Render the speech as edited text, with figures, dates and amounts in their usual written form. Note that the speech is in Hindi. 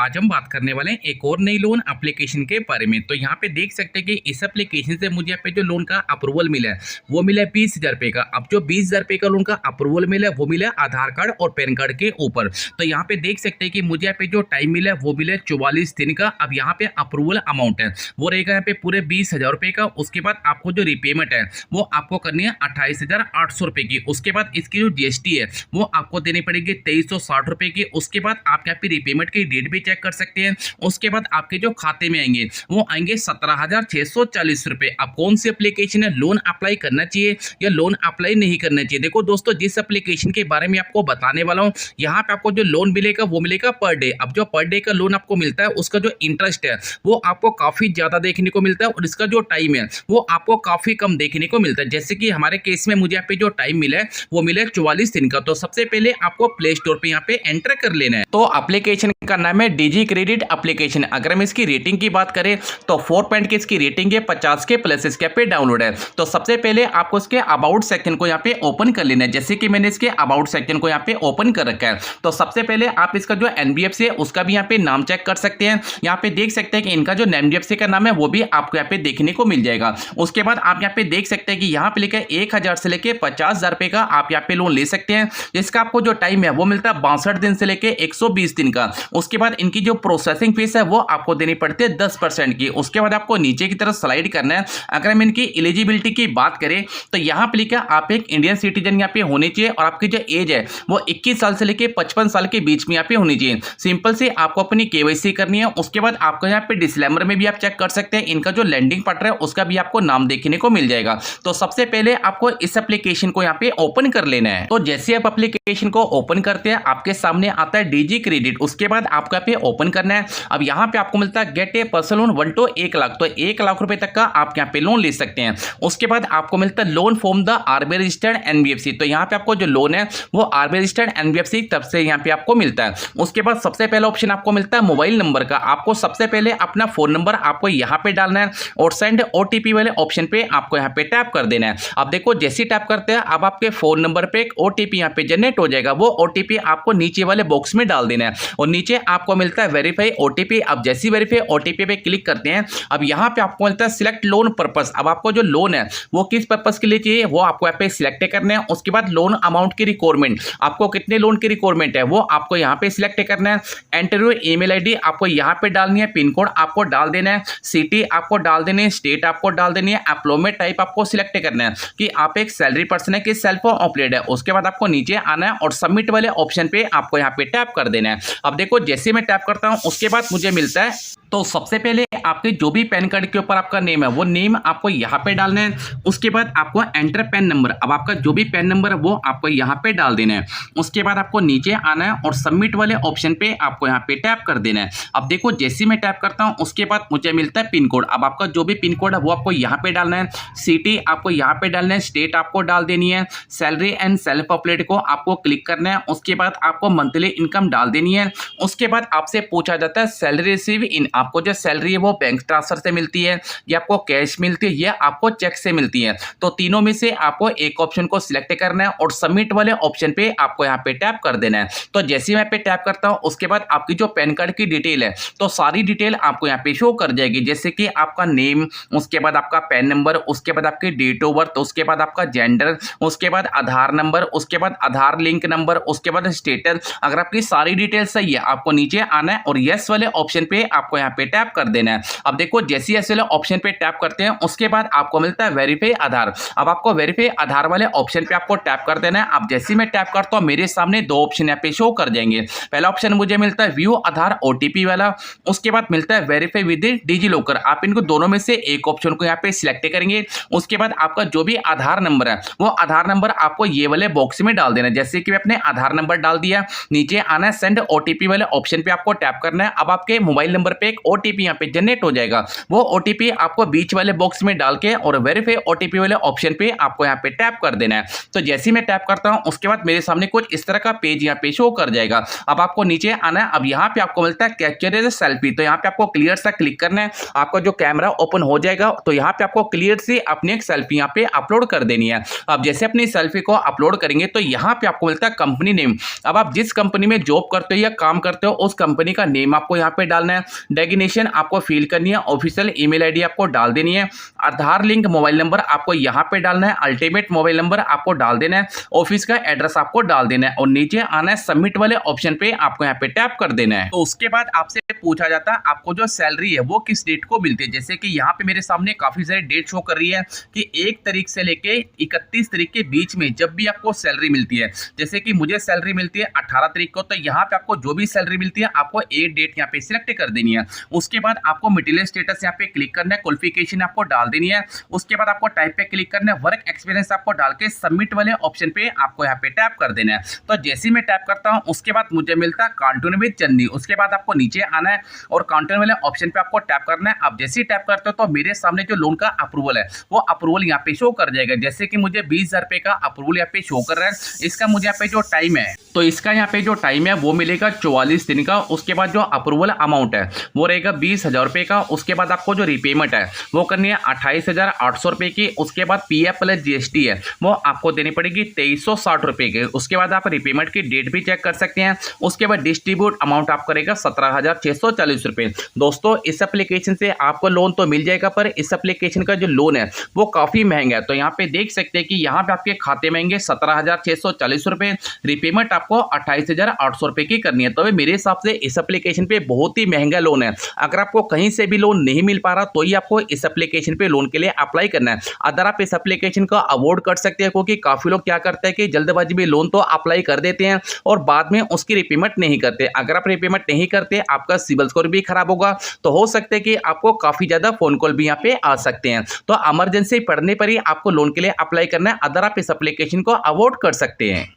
आज हम बात करने वाले हैं एक और नई लोन एप्लीकेशन के बारे में। तो यहाँ पे देख सकते हैं कि इस एप्लीकेशन से मुझे यहाँ पे जो लोन का अप्रूवल मिला है वो मिला है 20,000 रुपये का। अब जो 20,000 रुपये का लोन का अप्रूवल मिला है वो मिला है आधार कार्ड और पैन कार्ड के ऊपर। तो यहाँ पे देख सकते हैं कि मुझे यहाँ पे जो टाइम मिला है वो मिला है 44 दिन का। अब यहाँ पे अप्रूवल अमाउंट है वो रहेगा यहाँ पे पूरे 20,000 रुपये का। उसके बाद आपको जो रिपेमेंट है वो आपको करनी है 28,800 रुपये की। उसके बाद इसकी जो जीएसटी है वो आपको देनी पड़ेगी 2360 रुपये की। उसके बाद आप यहाँ पे रिपेमेंट की डेट भी चेक कर सकते हैं। उसके बाद आपके जो खाते में आएंगे वो आएंगे 17,640 रुपये। अब कौन सी एप्लीकेशन है, लोन अप्लाई करना चाहिए या लोन अप्लाई नहीं करना चाहिए? देखो दोस्तों, जिस एप्लीकेशन के बारे में आपको बताने वाला हूँ यहाँ पे आपको जो लोन मिलेगा वो मिलेगा पर डे। अब जो पर डे का लोन आपको मिलता है उसका जो इंटरेस्ट है वो आपको काफी ज्यादा देखने को मिलता है और इसका जो टाइम है वो आपको काफी कम देखने को मिलता है। जैसे कि हमारे केस में मुझे यहाँ पे जो टाइम मिला है वो मिला है 44 दिन का। तो सबसे पहले आपको प्ले स्टोर पे यहाँ पे एंटर कर लेना है। तो एप्लीकेशन का नाम है डीजी क्रेडिट एप्लीकेशन। अगर हम इसकी रेटिंग की बात करें तो 4 पॉइंट की इसकी रेटिंग है, 50 के प्लस इसके पे डाउनलोड है। तो सबसे पहले आपको इसके अबाउट सेक्शन को यहाँ पे ओपन कर लेना है। जैसे कि मैंने इसके अबाउट सेक्शन को यहाँ पे ओपन कर रखा है तो सबसे पहले आप इसका जो एनबीएफसी है उसका भी यहाँ पे नाम चेक कर सकते हैं। यहाँ पे देख सकते हैं कि इनका जो एनबीएफसी का नाम है वो भी आपको यहाँ पे देखने को मिल जाएगा। उसके बाद आप यहाँ पे देख सकते हैं कि यहाँ पे लिखा है 1,000 से लेके 50,000 रुपए का आप यहाँ पे लोन ले सकते हैं, जिसका आपको जो टाइम है वो मिलता है 62 दिन से लेके 120 दिन का। उसके बाद इनकी जो प्रोसेसिंग फीस है वो आपको देनी पड़ती है 10% की। उसके बाद आपको नीचे की तरफ स्लाइड करना है। अगर हम इनकी एलिजिबिलिटी की बात करें तो यहाँ पे लिखा आप एक इंडियन सिटीजन यहाँ पे होने चाहिए और आपकी जो एज है वो 21 साल से लेके 55 साल के बीच में यहाँ पे होनी चाहिए। सिंपल से आपको अपनी केवाईसी करनी है। उसके बाद आपको यहाँ पे डिस्क्लेमर में भी आप चेक कर सकते हैं, इनका जो लैंडिंग पार्टनर है उसका भी आपको नाम देखने को मिल जाएगा। तो सबसे पहले आपको इस एप्लीकेशन को यहाँ पे ओपन कर लेना है। तो जैसे आप एप्लीकेशन को ओपन करते हैं आपके सामने आता है डीजी क्रेडिट। उसके बाद आपको यहाँ पे ओपन करना है। अब यहाँ पे आपको मिलता है gate A personal loan 1 to 1 lakh. तो 1 लाख रुपए तक का आप यहाँ पे लोन ले सकते हैं। उसके बाद आपको मिलता है loan from the RBI registered NBFC. तो यहाँ पे आपको जो लोन है वो आरबीआई रजिस्टर्ड एनबीएफसी तब से यहाँ पे आपको मिलता है। उसके बाद सबसे पहला ऑप्शन आपको मिलता है मोबाइल नंबर का। आपको सबसे पहले अपना फोन नंबर आपको यहाँ पे डालना है और सेंड ओटीपी वाले ऑप्शन पे आपको यहाँ पे टैप कर देना है। अब देखो जैसे टैप करते हैं अब आपके फोन नंबर पे एक ओटीपी यहाँ पे जनरेट हो जाएगा। वो ओटीपी आपको नीचे वाले बॉक्स में डाल देना है और नीचे आपको मिलता है वेरीफाई ओटीपी। अब जैसी वेरीफाई ओटीपी पे क्लिक करते हैं अब यहाँ पे आपको मिलता है सिलेक्ट लोन पर्पस। अब आपको जो लोन है वो किस पर्पस के लिए चाहिए वो आपको यहाँ पे सिलेक्ट करना है। उसके बाद लोन अमाउंट की रिक्वायरमेंट, आपको कितने लोन की रिक्वायरमेंट है वो आपको यहाँ पे सिलेक्ट करना है। एंटर योर ईमेल आईडी आपको यहाँ पे डालनी है, पिन कोड आपको डाल देना है, सिटी आपको डाल देनी है, स्टेट आपको डाल देनी है, एम्प्लॉयमेंट टाइप आपको सिलेक्ट करना है कि आप एक सैलरी पर्सन है कि सेल्फ एम्प्लॉयड है। उसके बाद आपको नीचे आना है और सबमिट वाले ऑप्शन पे आपको यहाँ पे टैप कर देना है। अब देखो जैसे मैं टैप करता हूँ उसके बाद मुझे मिलता है तो सबसे पहले आपके जो भी पैन कार्ड के ऊपर आपका नेम है वो नेम आपको यहाँ पे डालना है। उसके बाद आपको एंटर पैन नंबर, अब आपका जो भी पैन नंबर है वो आपको यहाँ पे डाल देना है। उसके बाद आपको नीचे आना है और सबमिट वाले ऑप्शन पे आपको यहाँ पे टैप कर देना है। अब देखो जैसे मैं टैप करता हूँ उसके बाद मुझे मिलता है पिन कोड। अब आपका जो भी पिन कोड है वो आपको यहाँ पे डालना है, सिटी आपको यहाँ पे डालना है, स्टेट आपको डाल देनी है, सैलरी एंड सेल्फ एम्प्लॉयड को आपको क्लिक करना है। उसके बाद आपको मंथली इनकम डाल देनी है। उसके बाद आपसे पूछा जाता है सैलरी रिसीव इन, आपको जो सैलरी है वो बैंक ट्रांसफर से मिलती है या आपको कैश मिलती है या आपको चेक से मिलती है। तो तीनों में से आपको एक ऑप्शन को सिलेक्ट करना है और सबमिट वाले ऑप्शन पे आपको यहाँ पे टैप कर देना है। तो जैसे मैं पे टैप करता हूँ उसके बाद आपकी जो पैन कार्ड की डिटेल है तो सारी डिटेल आपको यहाँ पे शो कर जाएगी। जैसे कि आपका नेम, उसके बाद आपका पैन नंबर, उसके बाद आपकी डेट ऑफ बर्थ, उसके बाद आपका जेंडर, उसके बाद आधार नंबर, उसके बाद आधार लिंक नंबर, उसके बाद स्टेटस। अगर आपकी सारी डिटेल सही है आपको नीचे आना है और यस वाले ऑप्शन पे आपको यहाँ पे टैप कर देना है। अब देखो जैसे यस वाले ऑप्शन पे टैप करते हैं उसके बाद आपको मिलता है वेरीफाई आधार। अब आपको वेरीफाई आधार वाले ऑप्शन पे आपको टैप कर देना है। अब जैसे मैं टैप करता हूं मेरे सामने दो ऑप्शन यहाँ पे शो कर जाएंगे। पहला ऑप्शन मुझे मिलता है व्यू आधार ओटीपी वाला, उसके बाद मिलता है वेरीफाई विद डिजी लॉकर। आप इनको दोनों में से एक ऑप्शन को यहाँ पे सिलेक्ट करेंगे। उसके बाद आपका जो भी आधार नंबर है वो आधार नंबर आपको ये वाले बॉक्स में डाल देना है। जैसे कि मैं अपने आधार नंबर डाल दिया, नीचे आना है सेंड ओटीपी वाले ऑप्शन पे आपको टैप करना है। अब आपके मोबाइल नंबर पे एक ओटीपी यहाँ पे जनरेट हो जाएगा। वो ओटीपी आपको बीच वाले बॉक्स में डाल के और वेरीफाई ओटीपी वाले ऑप्शन पे आपको यहाँ पे टैप कर देना है। तो जैसे ही मैं टैप करता हूँ उसके बाद मेरे सामने कुछ इस तरह का पेज यहाँ पे शो कर जाएगा। अब आपको नीचे आना है। अब यहाँ पे आपको मिलता है कैप्चर एज सेल्फी, तो यहाँ पे आपको क्लियर सा क्लिक करना है। आपका जो कैमरा ओपन हो जाएगा तो यहाँ पे आपको क्लियर से अपनी एक सेल्फी यहाँ पे अपलोड कर देनी है। अब जैसे अपनी सेल्फी को अपलोड करेंगे तो यहाँ पे आपको मिलता है कंपनी नेम। अब आप जिस कंपनी में जॉब करते हो या काम करते हो उस कंपनी का नेम आपको यहाँ पे डालना है। डेजिग्नेशन आपको फिल करनी है। ऑफिशियल ईमेल आईडी आपको डाल देनी है। आधार लिंक मोबाइल नंबर आपको यहाँ पे डालना है। अल्टीमेट मोबाइल नंबर आपको डाल देना है। ऑफिस का एड्रेस आपको डाल देना है और नीचे आना है। सबमिट वाले ऑप्शन पे आपको यहाँ पे टैप कर देना है। तो उसके बाद आपसे पूछा जाता है आपको जो सैलरी है वो किस डेट को मिलती है। जैसे कि यहाँ पे मेरे सामने काफी सारी डेट शो कर रही है कि 1 तारीख से लेके 31 तारीख के बीच में जब भी आपको सैलरी मिलती है। जैसे कि मुझे सैलरी मिलती है 18 तारीख को, तो यहाँ पे आपको जो भी सैलरी मिलती है आपको एक डेट यहाँ पे सिलेक्ट कर देनी है। उसके बाद आपको मटेरियल स्टेटस यहाँ पे क्लिक करना है। क्वालिफिकेशन आपको डाल देनी है। उसके बाद आपको टाइप पे क्लिक करना है। वर्क एक्सपीरियंस आपको डाल के सबमिट वाले ऑप्शन पे आपको यहाँ पे टैप कर देना है। तो जैसे ही मैं टैप करता हूँ उसके बाद मुझे मिलता है कार्टून विद चन्नी। उसके बाद आपको नीचे आना है और काउंटर वाले ऑप्शन पे आपको टैप करना है। आप जैसे ही टैप करते हो तो मेरे सामने जो लोन का अप्रूवल है वो अप्रूवल यहाँ पे शो कर जाएगा। जैसे कि मुझे 20,000 रुपए का अप्रूवल यहाँ पे शो कर रहा है। इसका मुझे यहाँ पे जो टाइम है तो इसका यहाँ पे जो टाइम है वो मिलेगा 44 दिन का। उसके बाद जो अप्रूवल अमाउंट है वो रहेगा 20,000 रुपए का। उसके बाद आपको जो रिपेमेंट है वो करनी है 28,800 रुपए की। उसके बाद पीएफ प्लस जीएसटी है वो आपको देनी पड़ेगी 2360 रुपए की। उसके बाद आप रिपेमेंट की डेट भी चेक कर सकते हैं। उसके बाद डिस्ट्रीब्यूट अमाउंट आप करेगा 17,640 रुपए। दोस्तों इस एप्लीकेशन से आपको लोन तो मिल जाएगा पर इस एप्लीकेशन का जो लोन है वो काफी महंगा है। तो यहाँ पे देख सकते हैं कि यहाँ पे आपके खाते में आएंगे 17,640 रुपए। रिपेमेंट आपको 28,800 रुपए की करनी है। तो मेरे हिसाब से इस एप्लीकेशन पे बहुत ही महंगा लोन है। अगर आपको कहीं से भी लोन नहीं मिल पा रहा तो ही आपको इस एप्लीकेशन पे लोन के लिए अप्लाई करना है। अगर आप इस एप्लीकेशन को अवॉइड कर सकते हैं, क्योंकि काफी लोग क्या करते हैं कि जल्दबाजी में लोन तो अप्लाई कर देते हैं और बाद में उसकी रिपेमेंट नहीं करते। अगर आप रिपेमेंट नहीं करते आपका सिविल स्कोर भी खराब होगा, तो हो सकता है कि आपको काफी ज्यादा फोन कॉल भी यहाँ पे आ सकते हैं। तो इमरजेंसी पड़ने पर ही आपको लोन के लिए अप्लाई करना है। अदर आप इस एप्लीकेशन को अवॉइड कर सकते हैं।